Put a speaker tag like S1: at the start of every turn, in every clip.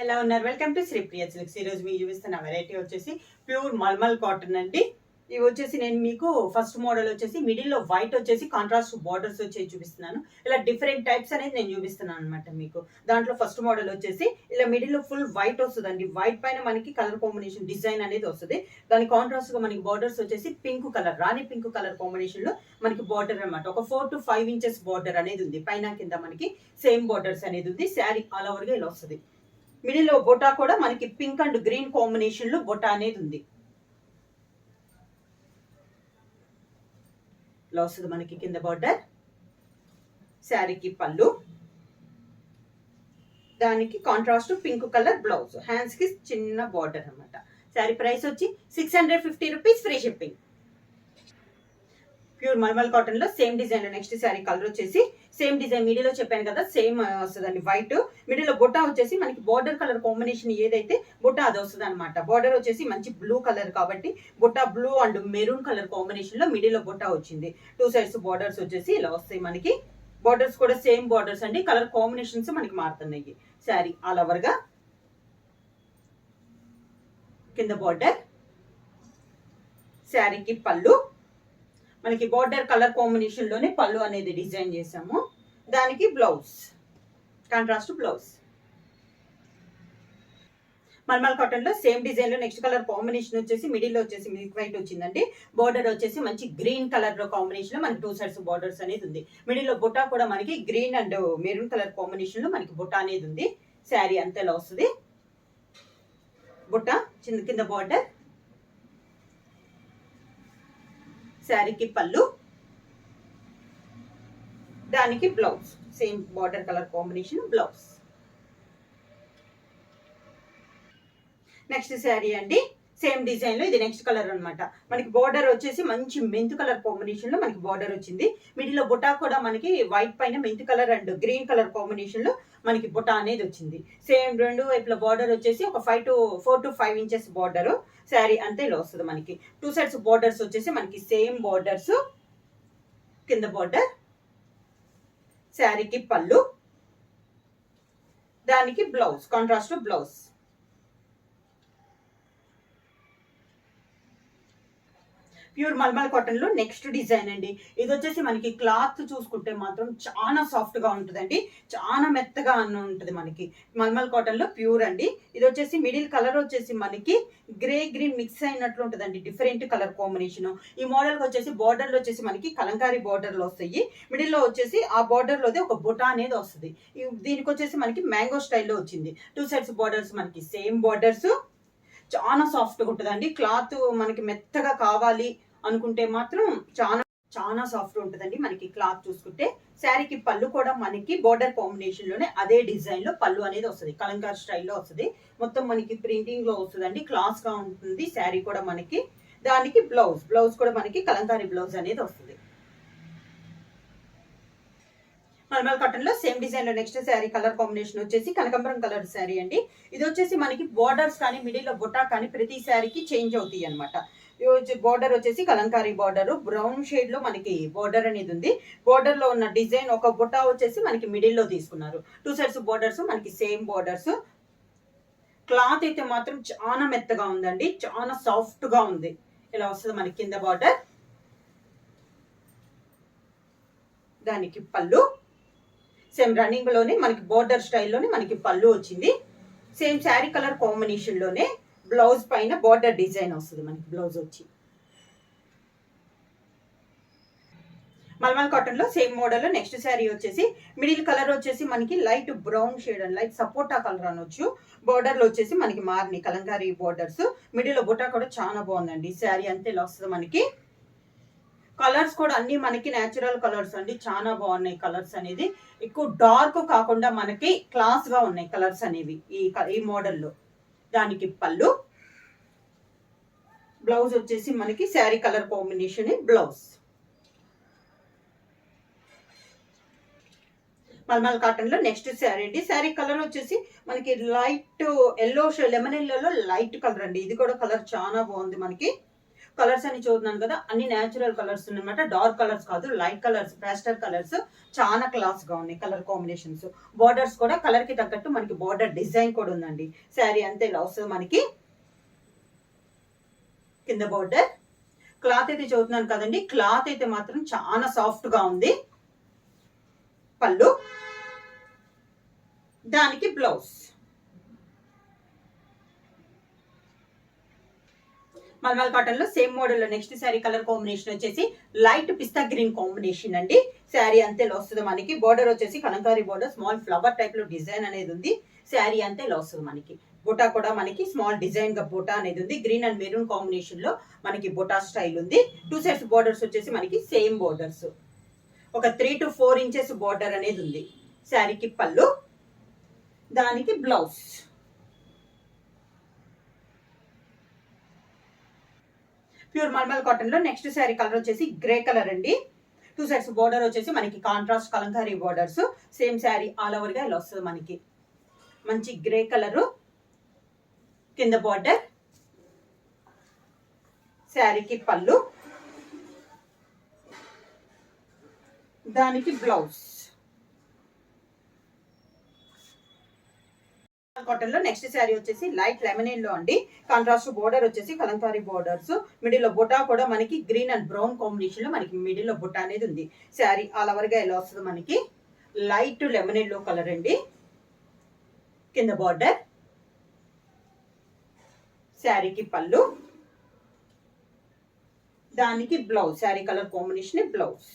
S1: ఎలా ఉన్నారు? Welcome to Sripriya silks. ఈ రోజు మీకు చూపిస్తున్న వెరైటీ వచ్చేసి ప్యూర్ మల్మల్ కాటన్ అండి. ఇవి వచ్చేసి నేను మీకు ఫస్ట్ మోడల్ వచ్చేసి మిడిల్ లో వైట్ వచ్చేసి కాంట్రాస్ట్ బార్డర్స్ వచ్చేసి చూపిస్తున్నాను. ఇలా డిఫరెంట్ టైప్స్ అనేది నేను చూపిస్తున్నాను అనమాట మీకు. దాంట్లో ఫస్ట్ మోడల్ వచ్చేసి ఇలా మిడిల్ లో ఫుల్ వైట్ వస్తుందండి. వైట్ పైన మనకి కలర్ కాంబినేషన్ డిజైన్ అనేది వస్తుంది. దాని కాంట్రాస్ట్ గా మనకి బార్డర్స్ వచ్చేసి పింక్ కలర్, రాణి పింక్ కలర్ కాంబినేషన్ లో మనకి బార్డర్ అనమాట. ఒక 4 to 5 inches బార్డర్ అనేది ఉంది. పైన కింద మనకి సేమ్ బార్డర్స్ అనేది ఉంది. శారీ ఆల్ ఓవర్ గా ఇలా వస్తుంది. మిడిల్ లో బొటా కూడా మనకి పింక్ అండ్ గ్రీన్ కాంబినేషన్ లో బొటా అనేది ఉంది. ఇలా వస్తుంది మనకి కింద బార్డర్. శారీకి పళ్ళు, దానికి contrast pink colour blouse, hands కి చిన్న బార్డర్ అనమాట. శారీ ప్రైస్ వచ్చి 650 rupees, free shipping. Pure mulmul cotton లో same design. Next sari colour వచ్చేసి సేమ్ డిజైన్, మిడిల్ లో చెప్పాను కదా సేమ్ వస్తుందండి. వైట్ మిడిల్ లో బొట్టా వచ్చేసి మనకి బార్డర్ కలర్ కాంబినేషన్ ఏదైతే బొట్టా అది వస్తుంది అనమాట. బార్డర్ వచ్చేసి మంచి బ్లూ కలర్ కాబట్టి Botta blue and maroon colour combination లో మిడిల్ లో బొట్టా వచ్చింది. 2 sides బార్డర్స్ వచ్చేసి ఇలా వస్తాయి మనకి. బార్డర్స్ కూడా సేమ్ బార్డర్స్ అండి, కలర్ కాంబినేషన్స్ మనకి మారుతున్నాయి. శారీ ఆల్ ఓవర్ గా కింద బార్డర్, శారీకి పళ్ళు, మనకి బార్డర్ కలర్ కాంబినేషన్ లోనే పళ్ళు అనేది డిజైన్ చేసాము. దానికి blouse, contrast blouse. Mulmul cotton లో సేమ్ డిజైన్ లో నెక్స్ట్ కలర్ కాంబినేషన్ వచ్చేసి మిడిల్ లో వచ్చేసి మిల్క్ వైట్ వచ్చిందండి. బార్డర్ వచ్చేసి మంచి గ్రీన్ కలర్ లో కాంబినేషన్ లో మనకి 2 sides బార్డర్స్ అనేది ఉంది. మిడిల్ లో బుట్టా కూడా మనకి green and maroon colour combination లో మనకి బుట్టా అనేది ఉంది. శారీ అంతేలా వస్తుంది. బుట్టా కింద బార్డర్, శారీకి పళ్ళు, దానికి blouse, same border colour combination blouse. Next sari అండి సేమ్ డిజైన్ లో ఇది నెక్స్ట్ కలర్ అనమాట. మనకి బార్డర్ వచ్చేసి మంచి మెంత్ కలర్ కాంబినేషన్ లో మనకి బార్డర్ వచ్చింది. మిడిల్ లో బుటా కూడా మనకి వైట్ పైన mint colour and green colour combination లో మనకి బుటా అనేది వచ్చింది. సేమ్ రెండు వైపుల బార్డర్ వచ్చేసి ఒక 4 to 5 inches బార్డర్. శారీ అంతే ఇలా వస్తుంది మనకి. 2 sides బార్డర్స్ వచ్చేసి మనకి సేమ్ బార్డర్స్. కింద బార్డర్, శారీకి పళ్ళు, దానికి blouse, contrast blouse. Pure mulmul cotton లో నెక్స్ట్ డిజైన్ అండి. ఇది వచ్చేసి మనకి క్లాత్ చూసుకుంటే మాత్రం చాలా సాఫ్ట్ గా ఉంటుందండి, చాలా మెత్తగా ఉంటుంది మనకి. మల్మల్ కాటన్ లో ప్యూర్ అండి. ఇది వచ్చేసి మిడిల్ కలర్ వచ్చేసి మనకి గ్రే గ్రీన్ మిక్స్ అయినట్లు ఉంటుందండి, డిఫరెంట్ కలర్ కాంబినేషన్. ఈ మోడల్ కి వచ్చేసి బార్డర్ లో వచ్చేసి మనకి కలంకారీ బార్డర్ లో వస్తాయి. మిడిల్ లో వచ్చేసి ఆ బార్డర్ లోదే ఒక బుటా అనేది వస్తుంది. దీనికి వచ్చేసి మనకి మ్యాంగో స్టైల్లో వచ్చింది. 2 sides బార్డర్స్ మనకి సేమ్ బార్డర్స్. చాలా సాఫ్ట్గా ఉంటుందండి. క్లాత్ మనకి మెత్తగా కావాలి అనుకుంటే మాత్రం చాలా చాలా సాఫ్ట్ ఉంటుందండి మనకి క్లాత్ చూసుకుంటే. శారీకి పళ్ళు కూడా మనకి బార్డర్ కాంబినేషన్ లోనే అదే డిజైన్ లో పళ్ళు అనేది వస్తుంది. కలంకార్ స్టైల్లో వస్తుంది. మొత్తం మనకి ప్రింటింగ్ లో వస్తుందండి, క్లాస్ గా ఉంటుంది శారీ కూడా మనకి. దానికి బ్లౌజ్ కూడా మనకి కలంకారీ బ్లౌజ్ అనేది వస్తుంది. మల్మల్ కాటన్ లో సేమ్ డిజైన్ లో నెక్స్ట్ శారీ కలర్ కాంబినేషన్ వచ్చేసి కనకాంబరం కలర్ శారీ అండి. ఇది వచ్చేసి మనకి బార్డర్స్ కానీ మిడిల్ లో బుట్టా కానీ ప్రతి శారీకి చేంజ్ అవుతాయి అనమాట. బార్డర్ వచ్చేసి కలంకారీ బార్డర్, బ్రౌన్ షేడ్ లో మనకి బార్డర్ అనేది ఉంది. బార్డర్ లో ఉన్న డిజైన్ ఒక బుట్టా వచ్చేసి మనకి మిడిల్ లో తీసుకున్నారు. 2 sides బార్డర్స్ మనకి సేమ్ బార్డర్స్. క్లాత్ అయితే మాత్రం చాలా మెత్తగా ఉందండి, చాలా సాఫ్ట్ గా ఉంది. ఇలా వస్తుంది మనకి కింద బార్డర్, దానికి పళ్ళు, సేమ్ రన్నింగ్ లోనే మనకి బోర్డర్ స్టైల్లోనే మనకి పళ్ళు వచ్చింది. సేమ్ శారీ కలర్ కాంబినేషన్ లోనే బ్లౌజ్ పైన బోర్డర్ డిజైన్ వస్తుంది మనకి. బ్లౌజ్ వచ్చి మల్మల్ కాటన్ లో సేమ్ మోడల్ లో నెక్స్ట్ శారీ వచ్చేసి మిడిల్ కలర్ వచ్చేసి మనకి light brown shade and light sapota colour అనొచ్చు. బోర్డర్ లో వచ్చేసి మనకి మార్ని కలంకారీ బోర్డర్స్. మిడిల్ లో బుట్టా కూడా చాలా బాగుందండి. శారీ అంతే ఇలా వస్తుంది మనకి. కలర్స్ కూడా అన్ని మనకి నేచురల్ కలర్స్ అండి, చాలా బాగున్నాయి కలర్స్ అనేది. ఎక్కువ డార్క్ కాకుండా మనకి క్లాస్ గా ఉన్నాయి కలర్స్ అనేవి ఈ మోడల్లో. దానికి పళ్ళు, బ్లౌజ్ వచ్చేసి మనకి sari colour combination blouse. Mulmul cotton లో నెక్స్ట్ శారీ అండి. శారీ కలర్ వచ్చేసి మనకి లైట్ ఎల్లో, లెమన్ ఎల్లో లో లైట్ కలర్ అండి. ఇది కూడా కలర్ చాలా బాగుంది మనకి. కలర్స్ అని చూస్తున్నాను కదా, అన్ని న్యాచురల్ కలర్స్ అనమాట, డార్క్ కలర్స్ కాదు, లైట్ కలర్స్, పేస్టల్ కలర్స్, చాలా క్లాస్ గా ఉన్నాయి కలర్ కాంబినేషన్స్. బార్డర్స్ కూడా కలర్ కి తగ్గట్టు మనకి బార్డర్ డిజైన్ కూడా ఉందండి. శారీ అంతే ఇలా వస్తుంది మనకి. కింద బార్డర్ క్లాత్ అయితే చూస్తున్నాను కదండి, క్లాత్ అయితే మాత్రం చాలా సాఫ్ట్ గా ఉంది. పళ్ళు, దానికి బ్లౌజ్. మల్మల్ కాటన్ లో సేమ్ మోడల్ లో నెక్స్ట్ శారీ కలర్ కాంబినేషన్ వచ్చేసి లైట్ పిస్తా గ్రీన్ కాంబినేషన్ అండి. శారీ అంతే వస్తుంది మనకి. బోర్డర్ వచ్చేసి Kalamkari border, small flower type లో డిజైన్ అనేది ఉంది. శారీ అంతే వస్తుంది మనకి. బుటా కూడా మనకి స్మాల్ డిజైన్ గా బుటా అనేది ఉంది. గ్రీన్ అండ్ మెరూన్ కాంబినేషన్ లో మనకి బుటా స్టైల్ ఉంది. 2 సైడ్స్ బోర్డర్స్ వచ్చేసి మనకి సేమ్ బోర్డర్స్, ఒక 3 to 4 ఇంచెస్ బోర్డర్ అనేది ఉంది. శారీకి పళ్ళు, దానికి బ్లౌజ్. ప్యూర్ మల్మల్ కాటన్ లో నెక్స్ట్ శారీ కలర్ వచ్చేసి గ్రే కలర్ అండి. 2 సైడ్స్ బోర్డర్ వచ్చేసి మనకి contrast Kalamkari borders. Same sari all over గా ఇలా వస్తుంది మనకి. మంచి గ్రే కలరు. కింద బార్డర్, శారీకి పళ్ళు, దానికి బ్లౌజ్. కాటన్ లో నెక్స్ట్ శారీ వచ్చేసి లైట్ లెమనైన్ లో అండి. కాంట్రాస్ట్ బోర్డర్ వచ్చేసి కలంకారీ బోర్డర్స్. మిడిల్ లో బుటా కూడా మనకి గ్రీన్ అండ్ బ్రౌన్ కాంబినేషన్ లో మనకి మిడిల్ లో బుటా అనేది ఉంది. శారీ ఆల్ ఓవర్ గా ఎలా వస్తుంది మనకి. లైట్ లెమనైన్ లో కలర్ అండి. కింద బార్డర్, శారీకి పళ్ళు, దానికి blouse. Sari colour combination blouse.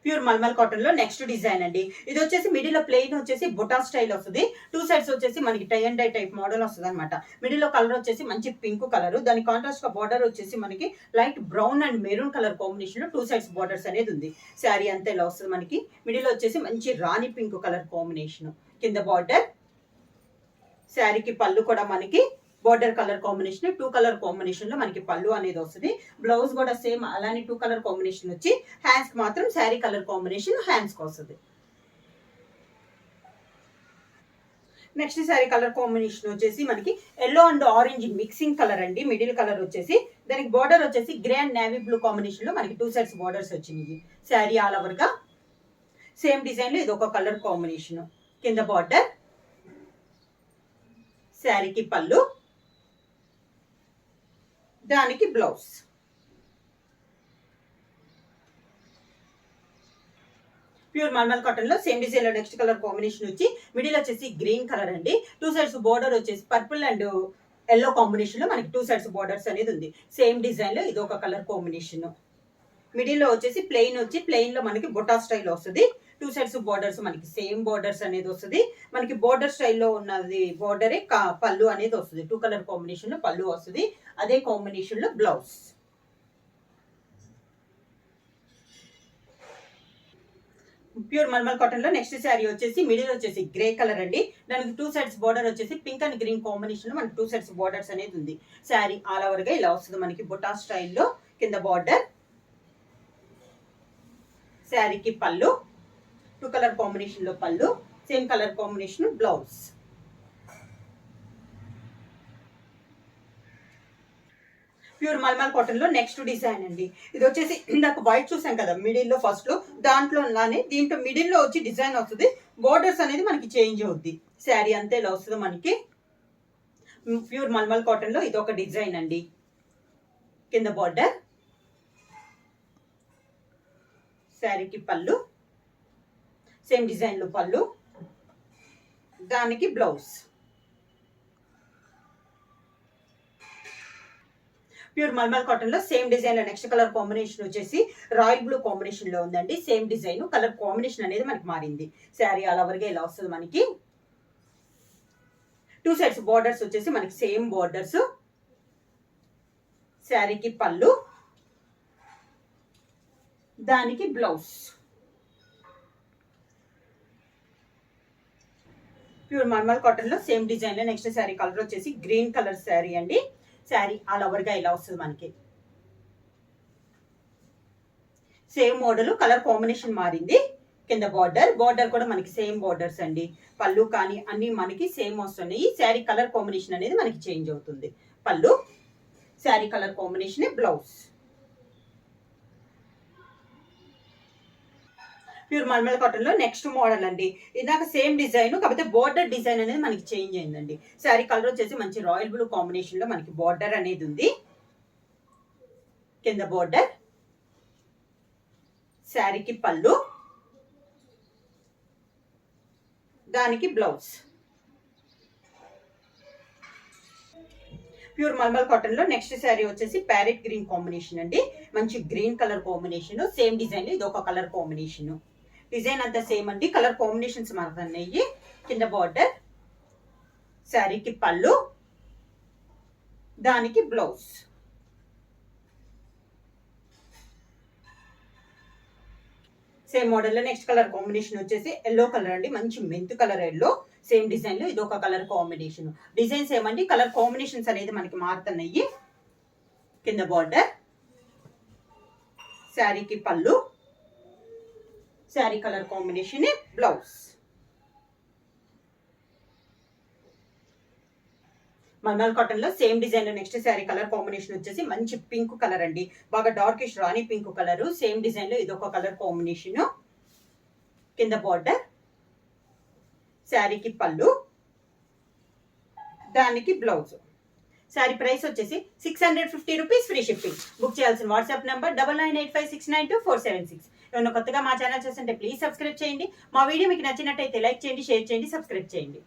S1: Pure mulmul cotton లో నెక్స్ట్ డిజైన్ అండి. ఇది వచ్చేసి మిడిల్ లో ప్లెయిన్ వచ్చేసి బుటా స్టైల్ వస్తుంది. 2 సైడ్స్ వచ్చేసి మనకి tie and dye type model వస్తుంది అనమాట. మిడిల్ లో కలర్ వచ్చేసి మంచి పింక్ కలర్, దాని కాంట్రాస్ట్ గా బార్డర్ వచ్చేసి మనకి light brown and maroon colour combination లో 2 సైడ్స్ బార్డర్స్ అనేది ఉంది. శారీ అంతా ఇలా వస్తుంది మనకి. మిడిల్ లో వచ్చేసి మంచి రాణి పింక్ కలర్ కాంబినేషన్. కింద బార్డర్, శారీకి పళ్ళు కూడా మనకి border colour combination, 2 colour combination లో మనకి పళ్ళు అనేది వస్తుంది. బ్లౌజ్ కూడా సేమ్ అలానే 2 కలర్ కాంబినేషన్ వచ్చి హ్యాండ్స్ కి మాత్రం శారీ కలర్ కాంబినేషన్ హ్యాండ్స్ కి వస్తుంది. నెక్స్ట్ శారీ కలర్ కాంబినేషన్ వచ్చేసి మనకి yellow and orange mixing colour అండి. మిడిల్ కలర్ వచ్చేసి దానికి బార్డర్ వచ్చేసి grey and navy blue combination లో మనకి 2 సైడ్స్ బార్డర్స్ వచ్చినాయి. శారీ ఆల్ ఓవర్ గా సేమ్ డిజైన్ లో ఇది ఒక కలర్ కాంబినేషన్. కింద బార్డర్, శారీకి పళ్ళు, దానికి బ్లౌజ్. ప్యూర్ మల్మల్ కాటన్ లో సేమ్ డిజైన్ లో నెక్స్ట్ కలర్ కాంబినేషన్ వచ్చి మిడిల్ వచ్చేసి గ్రీన్ కలర్ అండి. 2 సైడ్స్ బోర్డర్ వచ్చేసి పర్పుల్ అండ్ ఎల్లో కాంబినేషన్ లో మనకి 2 సైడ్స్ బోర్డర్స్ అనేది ఉంది. సేమ్ డిజైన్ లో ఇది ఒక కలర్ కాంబినేషన్. మిడిల్ లో వచ్చేసి ప్లెయిన్ వచ్చి ప్లెయిన్ లో మనకి బుటా స్టైల్ వస్తుంది. 2 సైడ్స్ బోర్డర్స్ మనకి సేమ్ బోర్డర్స్ అనేది వస్తుంది. మనకి బోర్డర్ స్టైల్లో ఉన్నది బోర్డరే పళ్ళు అనేది వస్తుంది. 2 కలర్ కాంబినేషన్ లో పళ్ళు వస్తుంది. అదే కాంబినేషన్ లో బ్లౌజ్. ప్యూర్ మల్మల్ కాటన్ లో నెక్స్ట్ శారీ వచ్చేసి మిడిల్ వచ్చేసి గ్రే కలర్ అండి. దానికి 2 సైడ్స్ బోర్డర్ వచ్చేసి పింక్ అండ్ గ్రీన్ కాంబినేషన్ లో మనకి 2 సైడ్స్ బోర్డర్స్ అనేది ఉంది. శారీ ఆల్ ఓవర్ గా ఇలా వస్తుంది మనకి బుటా స్టైల్లో. కింద బార్డర్, శారీకి పళ్ళు, 2 కలర్ కాంబినేషన్ లో పళ్ళు, same colour combination blouse. Pure mulmul cotton లో నెక్స్ట్ డిజైన్ అండి. ఇది వచ్చేసి ఇందాక వైట్ చూసాం కదా మిడిల్ లో ఫస్ట్ లో, దాంట్లో దీంట్లో మిడిల్ లో వచ్చి డిజైన్ వస్తుంది. బోర్డర్స్ అనేది మనకి చేంజ్ అవుద్ది. శారీ అంతే ఇలా వస్తుంది మనకి. ప్యూర్ మల్మల్ కాటన్ లో ఇది ఒక డిజైన్ అండి. కింద బార్డర్, శారీకి పళ్ళు, సేమ్ డిజైన్ లో పళ్ళు, దానికి బ్లౌజ్. ప్యూర్ మల్మల్ కాటన్ లో సేమ్ డిజైన్ లో నెక్స్ట్ కలర్ కాంబినేషన్ వచ్చేసి రాయల్ బ్లూ కాంబినేషన్ లో ఉందండి. సేమ్ డిజైన్ కలర్ కాంబినేషన్ అనేది మనకి మారింది. శారీ ఆల్ ఓవర్ గా ఇలా వస్తుంది మనకి. 2 సైడ్స్ బోర్డర్స్ వచ్చేసి మనకి సేమ్ బోర్డర్స్. శారీకి పళ్ళు, దానికి బ్లౌజ్. ప్యూర్ మల్మల్ కాటన్ లో సేమ్ డిజైన్ లో నెక్స్ట్ శారీ కలర్ వచ్చేసి గ్రీన్ కలర్ శారీ అండి. శారీ ఆల్ ఓవర్ గా ఇలా వస్తుంది మనకి. సేమ్ మోడల్ కలర్ కాంబినేషన్ మారింది. కింద బార్డర్ కూడా మనకి సేమ్ బార్డర్స్ అండి. పళ్ళు కానీ అన్ని మనకి సేమ్ వస్తున్నాయి. శారీ కలర్ కాంబినేషన్ అనేది మనకి చేంజ్ అవుతుంది. పళ్ళు, sari colour combination, blouse. Pure mulmul cotton లో నెక్స్ట్ మోడల్ అండి. ఇందాక సేమ్ డిజైన్, కాకపోతే బోర్డర్ డిజైన్ అనేది మనకి చేంజ్ అయిందండి. శారీ కలర్ వచ్చేసి మంచి రాయల్ బ్లూ కాంబినేషన్ లో మనకి బార్డర్ అనేది ఉంది. కింద బార్డర్, శారీకి పళ్ళు, దానికి బ్లౌజ్. ప్యూర్ మల్మల్ కాటన్ లో నెక్స్ట్ శారీ వచ్చేసి ప్యారెట్ గ్రీన్ కాంబినేషన్ అండి. మంచి green colour combination, same design ఇది ఒక కలర్ కాంబినేషన్. డిజైన్ అంతా సేమ్ అండి, కలర్ కాంబినేషన్స్ మారుతున్నాయి. కింద బార్డర్, శారీకి పళ్ళు, దానికి బ్లౌజ్. సేమ్ మోడల్ లో నెక్స్ట్ కలర్ కాంబినేషన్ వచ్చేసి ఎల్లో కలర్ అండి. మంచి మెంతు కలర్ ఎల్లో, సేమ్ డిజైన్ లో ఇది ఒక కలర్ కాంబినేషన్. డిజైన్ సేమ్ అండి, కలర్ కాంబినేషన్స్ అనేది మనకి మారుతున్నాయి. కింద బార్డర్, శారీకి పళ్ళు, sari colour combination, blouse. Mulmul cotton లో సేమ్ డిజైన్ లో నెక్స్ట్ శారీ కలర్ కాంబినేషన్ వచ్చేసి మంచి పింక్ కలర్ అండి. బాగా darkish rani pink colour, same design లో ఇది ఒక కలర్ కాంబినేషన్. కింద బార్డర్, శారీకి పళ్ళు, దానికి బ్లౌజ్. శారీ ప్రైస్ వచ్చేసి 650 రూపీస్, ఫ్రీ షిప్పింగ్. బుక్ చేయాల్సిన వాట్సాప్ నంబర్ 9985692476. ఏమైనా కొత్తగా మా ఛానల్ చూస్తుంటే ప్లీజ్ సబ్స్క్రైబ్ చేయండి. మా వీడియో మీకు నచ్చినట్టయితే లైక్ చేయండి, షేర్ చేయండి, సబ్స్క్రైబ్ చేయండి.